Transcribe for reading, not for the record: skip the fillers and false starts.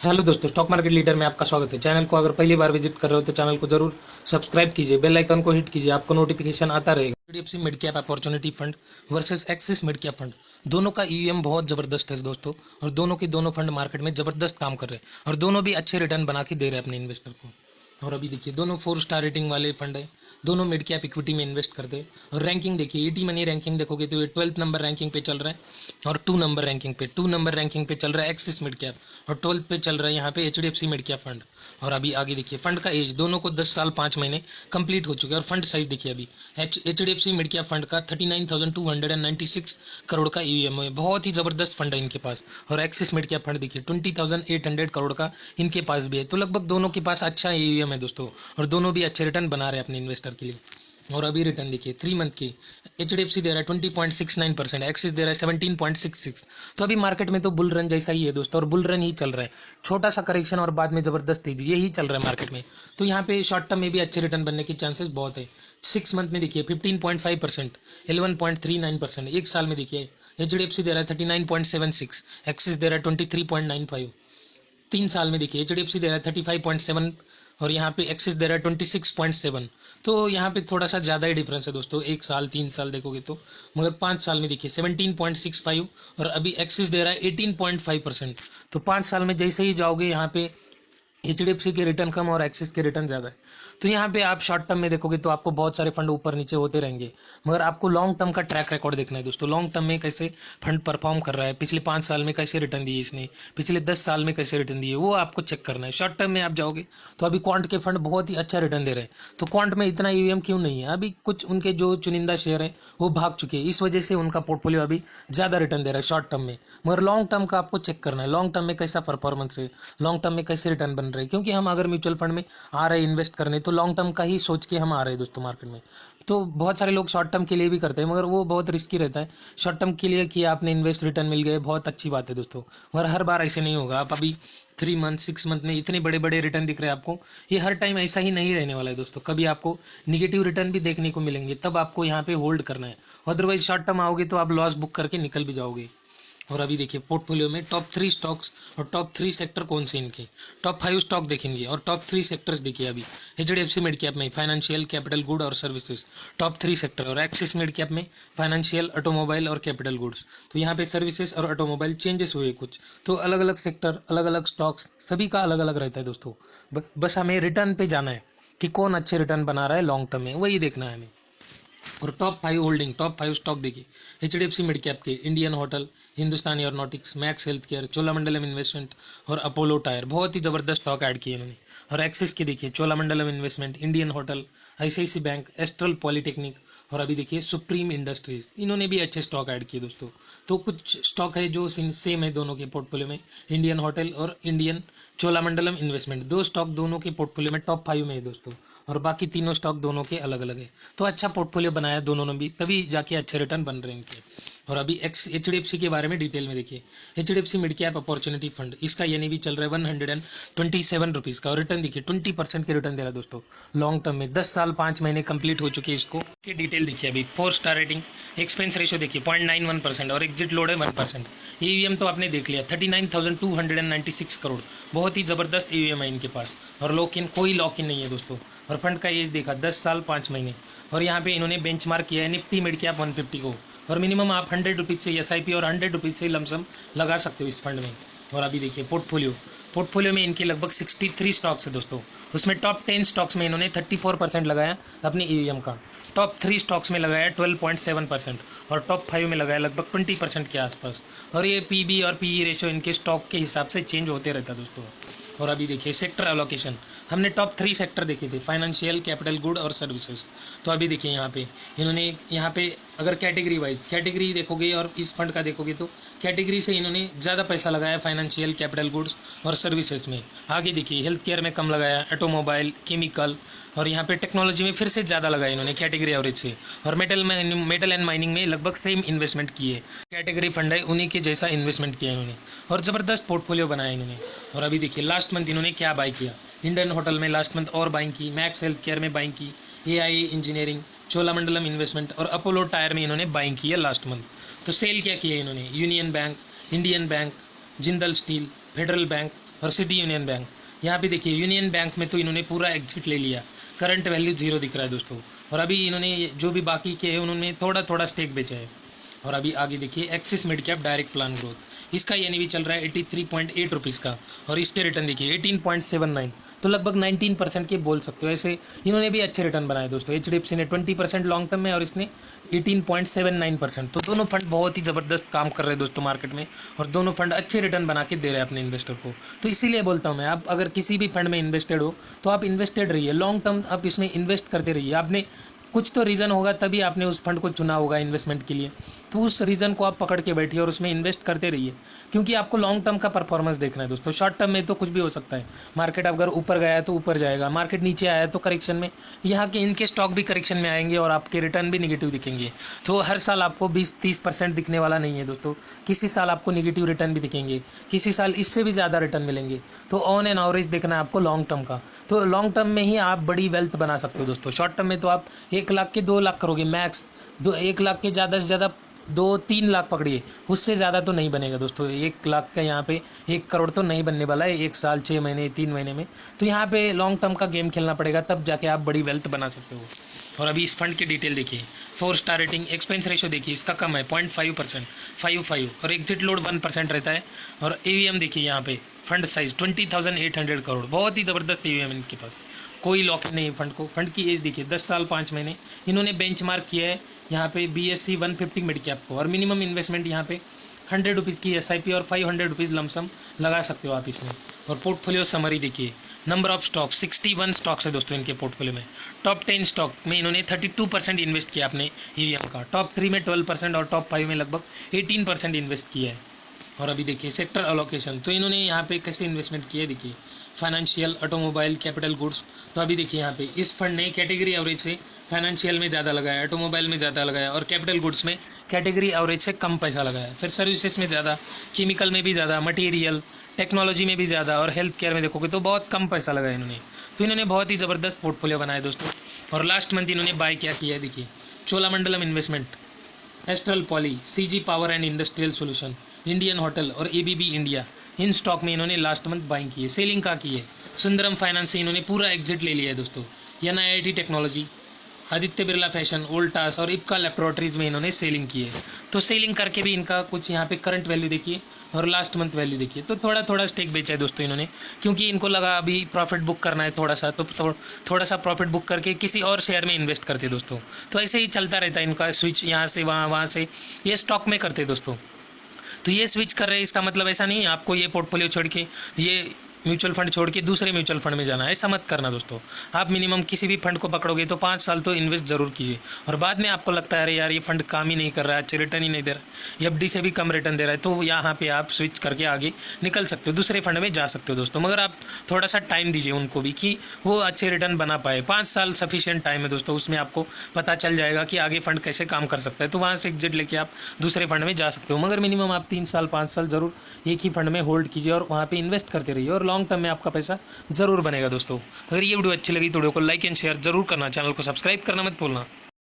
Hello दोस्तों, stock market leader में आपका स्वागत है। चैनल को अगर पहली बार विजिट कर रहे हो तो चैनल को जरूर सब्सक्राइब कीजिए, बेल आइकन को हिट कीजिए, आपको नोटिफिकेशन आता रहेगा। HDFC mid cap opportunity fund versus axis mid cap fund, दोनों का ईवीएम बहुत जबरदस्त है दोस्तों। और दोनों के दोनों फंड मार्केट में जबरदस्त काम कर रहे हैं और दोनों भी अच्छे रिटर्न बना के दे रहे हैं अपने इन्वेस्टर को। और अभी देखिए दोनों 4 स्टार रेटिंग वाले फंड है, दोनों मिड कैप इक्विटी में इन्वेस्ट करते हैं। और रैंकिंग देखिए, एटी मनी रैंकिंग देखोगे तो ये 12th नंबर रैंकिंग पे चल रहा है। और 2 नंबर रैंकिंग पे चल रहा है एक्सिस मिड कैप, और 12th पे चल रहा है यहाँ पे एचडीएफसी मिड कैप फंड। और अभी आगे देखिए फंड का एज दोनों को 10 साल 5 महीने कंप्लीट हो चुके हैं। और फंड साइज देखिए, अभी एचडीएफसी मिड कैप फंड का 39,296 करोड़ का ईवीएम है, बहुत ही जबरदस्त फंड है इनके पास। और एक्सिस मिड कैप फंड देखिए 20,800 करोड़ का इनके पास भी है। तो लगभग दोनों के पास अच्छा ईवीएम है दोस्तों, और दोनों भी अच्छे रिटर्न बना रहे हैं अपने इन्वेस्टर के लिए। और अभी रिटर्न देखिए 3 मंथ की, एचडीएफसी दे रहा है 20.69%, एक्सिस दे रहा है 17.66। तो अभी मार्केट में तो बुल रन जैसा ही है दोस्तों, और बुल रन ही चल रहा है। छोटा सा करेक्शन और बाद में जबरदस्त तेजी, यही चल रहा है मार्केट में। तो यहाँ पे शॉर्ट टर्म में भी अच्छे रिटर्न बनने के चांसेस बहुत है। 6 मंथ में देखिए 15.5%, 11.39%। एक साल में देखिए एचडीएफसी दे रहा है 39.76, एक्सिस दे रहा है 23.95। 3 साल में देखिए एचडीएफसी दे रहा है 35.7, और यहाँ पे एक्सिस दे रहा है 26.7। तो यहाँ पे थोड़ा सा ज़्यादा ही डिफरेंस है दोस्तों, 1 साल 3 साल देखोगे तो। मगर 5 साल में देखिए 17.65, और अभी एक्सिस दे रहा है 18.5%। तो 5 साल में जैसे ही जाओगे यहाँ पे एचडीएफसी के रिटर्न कम और एक्सिस के रिटर्न ज़्यादा है। तो यहाँ पे आप शॉर्ट टर्म में देखोगे तो आपको बहुत सारे फंड ऊपर नीचे होते रहेंगे, मगर आपको लॉन्ग टर्म का ट्रैक रिकॉर्ड देखना है दोस्तों। लॉन्ग टर्म में कैसे फंड परफॉर्म कर रहा है, पिछले 5 साल में कैसे रिटर्न दिए इसने, पिछले 10 साल में कैसे रिटर्न दिए, वो आपको चेक करना है। शॉर्ट टर्म में आप जाओगे तो अभी क्वांट के फंड बहुत ही अच्छा रिटर्न दे रहे हैं। तो क्वांट में इतना ईवीएम क्यों नहीं है? अभी कुछ उनके जो चुनिंदा शेयर हैं वो भाग चुके हैं, इस वजह से उनका पोर्टफोलियो अभी ज़्यादा रिटर्न दे रहा है शॉर्ट टर्म में। मगर लॉन्ग टर्म का आपको चेक करना है, लॉन्ग टर्म में कैसा परफॉर्मेंस है, लॉन्ग टर्म में कैसे रिटर्न बन रहे हैं। क्योंकि हम अगर म्यूचुअल फंड में आ रहे हैं इन्वेस्ट करने, तो लॉन्ग टर्म का ही सोच के हम आ रहे हैं दोस्तों मार्केट में। तो बहुत सारे लोग शॉर्ट टर्म के लिए भी करते हैं, मगर वो बहुत रिस्की रहता है। शॉर्ट टर्म के लिए कि आपने इन्वेस्ट रिटर्न मिल गए, बहुत अच्छी बात है दोस्तों, मगर हर बार ऐसे नहीं होगा। आप अभी 3 मंथ 6 मंथ में इतने बड़े बड़े रिटर्न दिख रहे हैं आपको, ये हर टाइम ऐसा ही नहीं रहने वाला है दोस्तों। कभी आपको निगेटिव रिटर्न भी देखने को मिलेंगे, तब आपको यहाँ पे होल्ड करना है। अदरवाइज शॉर्ट टर्म आओगे तो आप लॉस बुक करके निकल भी जाओगे। और अभी देखिए पोर्टफोलियो में टॉप 3 स्टॉक्स और टॉप 3 सेक्टर कौन से इनके, टॉप 5 स्टॉक देखेंगे और टॉप 3 सेक्टर्स देखिए। अभी एचडीएफसी मिड कैप में फाइनेंशियल, कैपिटल गुड और सर्विसेज, टॉप 3 सेक्टर। और एक्सिस मिड कैप में फाइनेंशियल, ऑटोमोबाइल और कैपिटल गुड्स। तो यहाँ पे सर्विसेज और ऑटोमोबाइल चेंजेस हुए कुछ, तो अलग अलग सेक्टर, अलग अलग स्टॉक्स, सभी का अलग अलग रहता है दोस्तों। बस हमें रिटर्न पे जाना है कि कौन अच्छे रिटर्न बना रहा है लॉन्ग टर्म में, वही देखना है हमें। और टॉप 5 स्टॉक देखिए, एचडीएफसी मिड कैप के Indian hotel, Hindustan aeronautics, max health care, Cholamandalam investment और अपोलो टायर, बहुत ही जबरदस्त स्टॉक ऐड किए इन्होंने। और एक्सिस के देखिए Cholamandalam investment, Indian hotel, ICIC bank, Astral polytechnic, और अभी देखिए सुप्रीम इंडस्ट्रीज, इन्होंने भी अच्छे स्टॉक ऐड किए दोस्तों। तो कुछ स्टॉक है जो सेम है दोनों के पोर्टफोलियो में, इंडियन होटल और इंडियन चोलामंडलम इन्वेस्टमेंट, 2 स्टॉक दोनों के पोर्टफोलियो में टॉप 5 में है दोस्तों। और बाकी तीनों स्टॉक दोनों के अलग अलग है। तो अच्छा पोर्टफोलियो बनाया दोनों ने भी, तभी जाके अच्छे रिटर्न बन रहे हैं इनके। और अभी एचडीएफसी के बारे में डिटेल में देखिए, HDFC mid cap opportunity fund, इसका यानी भी चल रहा है 127 रुपीज़ का, और रिटर्न देखिए 20% के रिटर्न दे रहा है दोस्तों लॉन्ग टर्म में। 10 साल 5 महीने कंप्लीट हो चुके हैं इसको। की डिटेल देखिए, अभी 4 स्टार रेटिंग, एक्सपेंस रेशियो देखिए 0.91%, और एग्जिट लोड है 1%। ईवीएम तो आपने देख लिया 39,296 करोड़, बहुत ही जबरदस्त ईवीएम है इनके पास। और लॉक इन, कोई लॉक इन नहीं है दोस्तों। और फंड का एज देखा 10 साल 5 महीने। और यहाँ पे इन्होंने बेंचमार्क किया है निफ्टी मिड कैप 150 को। और मिनिमम आप 100 रुपीज़ से एसआईपी और 100 रुपीज़ से लमसम लगा सकते हो इस फंड में। और अभी देखिए पोर्टफोलियो में इनके लगभग 63 स्टॉक्स है दोस्तों। उसमें टॉप 10 स्टॉक्स में इन्होंने 34% लगाया अपनी ईवीएम का, टॉप 3 स्टॉक्स में लगाया 12.7%, और टॉप 5 में लगाया लगभग 20% के आसपास। और ये पीबी और पीई रेशियो इनके स्टॉक के हिसाब से चेंज होते रहता है दोस्तों। और अभी देखिए सेक्टर एलोकेशन, हमने टॉप 3 सेक्टर देखे थे, फाइनेंशियल, कैपिटल गुड और सर्विसेज। तो अभी देखिए इन्होंने यहाँ पे अगर कैटेगरी देखोगे और इस फंड का देखोगे तो कैटेगरी से इन्होंने ज़्यादा पैसा लगाया फाइनेंशियल, कैपिटल गुड्स और सर्विसेज में। आगे देखिए हेल्थ केयर में कम लगाया, ऑटोमोबाइल, केमिकल, और यहाँ पे टेक्नोलॉजी में फिर से ज़्यादा लगाया इन्होंने कैटेगरी एवरेज से। और मेटल एंड माइनिंग में लगभग सेम इन्वेस्टमेंट किए, कैटेगरी फंड है उन्हीं के जैसा इन्वेस्टमेंट किया इन्होंने, और ज़बरदस्त पोर्टफोलियो बनाया इन्होंने। और अभी देखिए लास्ट मंथ इन्होंने क्या बाई किया, इंडियन होटल में लास्ट मंथ और बाइंग की, मैक्स हेल्थ केयर में बाइंग की, एआई इंजीनियरिंग, चोलामंडलम इन्वेस्टमेंट और अपोलो टायर में इन्होंने बाइंग की है लास्ट मंथ। तो सेल क्या किया इन्होंने, union bank, Indian bank, Jindal steel, federal bank, और सिटी यूनियन बैंक। यहाँ पे देखिए यूनियन बैंक में तो इन्होंने पूरा एग्जिट ले लिया, करंट वैल्यू जीरो दिख रहा है दोस्तों। और अभी इन्होंने जो भी बाकी के हैं उन्होंने थोड़ा थोड़ा स्टेक बेचा है। और अभी आगे देखिए axis mid cap direct plan growth, इसका एनएवी चल रहा है 83.8 रुपीज़ का, और इसके रिटर्न देखिए 18.79, तो लगभग 19% के बोल सकते हो। ऐसे इन्होंने भी अच्छे रिटर्न बनाए दोस्तों। एचडीएफसी ने 20% लॉन्ग टर्म में और इसने 18.79%, तो दोनों फंड बहुत ही ज़बरदस्त काम कर रहे हैं दोस्तों मार्केट में, और दोनों फंड अच्छे रिटर्न बना के दे रहे हैं अपने इन्वेस्टर को। तो इसीलिए बोलता हूँ मैं, आप अगर किसी भी फंड में इन्वेस्टेड हो तो आप इन्वेस्टेड रहिए, लॉन्ग टर्म आप इसमें इन्वेस्ट करते रहिए। आपने कुछ तो रीज़न होगा तभी आपने उस फंड को चुना होगा इन्वेस्टमेंट के लिए, तो उस रीज़न को आप पकड़ के बैठिए और उसमें इन्वेस्ट करते रहिए, क्योंकि आपको लॉन्ग टर्म का परफॉर्मेंस देखना है दोस्तों। शॉर्ट टर्म में तो कुछ भी हो सकता है, मार्केट अगर ऊपर गया है तो ऊपर जाएगा, मार्केट नीचे आया तो करेक्शन में यहाँ के इनके स्टॉक भी करेक्शन में आएंगे और आपके रिटर्न भी निगेटिव दिखेंगे। तो हर साल आपको 20-30% दिखने वाला नहीं है दोस्तों, किसी साल आपको निगेटिव रिटर्न भी दिखेंगे, किसी साल इससे भी ज़्यादा रिटर्न मिलेंगे। तो ऑन एन एवरेज देखना है आपको लॉन्ग टर्म का, तो लॉन्ग टर्म में ही आप बड़ी वेल्थ बना सकते हो दोस्तों। शॉर्ट टर्म में तो आप 1 लाख के 2 लाख करोगे मैक्स, 1 लाख के ज़्यादा से ज़्यादा 2-3 लाख पकड़िए, उससे ज़्यादा तो नहीं बनेगा दोस्तों। 1 लाख का यहाँ पे 1 करोड़ तो नहीं बनने वाला है 1 साल 6 महीने 3 महीने में। तो यहाँ पे लॉन्ग टर्म का गेम खेलना पड़ेगा, तब जाके आप बड़ी वेल्थ बना सकते हो। और अभी इस फंड की डिटेल देखिए, 4 स्टार रेटिंग, एक्सपेंस रेशियो देखिए इसका कम है 0.5%, 55, और एग्जिट लोड 1% रहता है। और एवीएम देखिए यहाँ पे, फंड साइज 20,800 करोड़, बहुत ही ज़बरदस्त एवीएम इनके पास, कोई लॉक नहीं है फंड को। फंड की एज देखिए 10 साल 5 महीने। इन्होंने बेंचमार्क किया है यहाँ पे BSE 150 मिड कैप को, और मिनिमम इन्वेस्टमेंट यहाँ पे 100 रुपीज़ की SIP और 500 रुपीज़ लमसम लगा सकते हो आप इसमें। और पोर्टफोलियो समरी देखिए, नंबर ऑफ स्टॉक 61 स्टॉक्स है दोस्तों इनके पोर्टफोलियो में। टॉप 10 स्टॉक में इन्होंने 32% इन्वेस्ट किया अपने EVM का, टॉप 3 में 12% और टॉप 5 में लगभग 18% इन्वेस्ट किया है। और अभी देखिए सेक्टर अलोकेशन, तो इन्होंने यहाँ पे कैसे इन्वेस्टमेंट किया है देखिए, फाइनेंशियल, ऑटोमोबाइल, कैपिटल गुड्स। तो अभी देखिए यहाँ पे इस फंड ने कैटेगरी एवरेज से फाइनेंशियल में ज़्यादा लगाया, ऑटोमोबाइल में ज़्यादा लगाया, और कैपिटल गुड्स में कैटेगरी एवरेज से कम पैसा लगाया। फिर सर्विसेज में ज़्यादा, केमिकल में भी ज़्यादा, मटेरियल टेक्नोलॉजी में भी ज़्यादा, और हेल्थ केयर में देखोगे तो बहुत कम पैसा लगाया इन्होंने। तो इन्होंने बहुत ही ज़बरदस्त पोर्टफोलियो बनाया दोस्तों। और लास्ट मंथ इन्होंने बाय क्या किया है देखिए, Cholamandalam investment, astral poly, CG power and industrial solution, Indian hotel और ABB इंडिया, इन स्टॉक में इन्होंने लास्ट मंथ बाइंग की है, सेलिंग का की है। सुंदरम फाइनेंस से इन्होंने पूरा एग्जिट ले लिया है दोस्तों। NIIT technology, Aditya Birla fashion, Voltas और इप्का लैबोरेटरीज में इन्होंने सेलिंग की है। तो सेलिंग करके भी इनका कुछ यहाँ पे करंट वैल्यू देखिए और लास्ट मंथ वैल्यू देखिए, तो थोड़ा थोड़ा स्टेक बेचा है दोस्तों इन्होंने, क्योंकि इनको लगा अभी प्रॉफिट बुक करना है थोड़ा सा, तो थोड़ा सा प्रॉफिट बुक करके किसी और शेयर में इन्वेस्ट करते दोस्तों। तो ऐसे ही चलता रहता है इनका स्विच, यहाँ से वहाँ, वहाँ से ये स्टॉक में करते दोस्तों। तो ये स्विच कर रहे हैं, इसका मतलब ऐसा नहीं है आपको ये पोर्टफोलियो छोड़ के, ये म्यूचुअल फंड छोड़ के दूसरे म्यूचुअल फंड में जाना है, ऐसा मत करना दोस्तों। आप मिनिमम किसी भी फंड को पकड़ोगे तो 5 साल तो इन्वेस्ट जरूर कीजिए, और बाद में आपको लगता है अरे यार ये फंड काम ही नहीं कर रहा है, अच्छे रिटर्न ही नहीं दे रहा, FD से भी कम रिटर्न दे रहा है, तो यहाँ पे आप स्विच करके आगे निकल सकते हो, दूसरे फंड में जा सकते हो दोस्तों। मगर आप थोड़ा सा टाइम दीजिए उनको भी कि वो अच्छे रिटर्न बना पाए। 5 साल सफिशिएंट टाइम है दोस्तों, उसमें आपको पता चल जाएगा कि आगे फंड कैसे काम कर सकता है, तो वहाँ से एग्जिट लेके आप दूसरे फंड में जा सकते हो। मगर मिनिमम आप 3 साल 5 साल जरूर एक ही फंड में होल्ड कीजिए और वहाँ पे इन्वेस्ट करते रहिए, और लॉन्ग टर्म में आपका पैसा जरूर बनेगा दोस्तों। अगर ये वीडियो अच्छी लगी तो वीडियो को लाइक एंड शेयर जरूर करना, चैनल को सब्सक्राइब करना मत भूलना।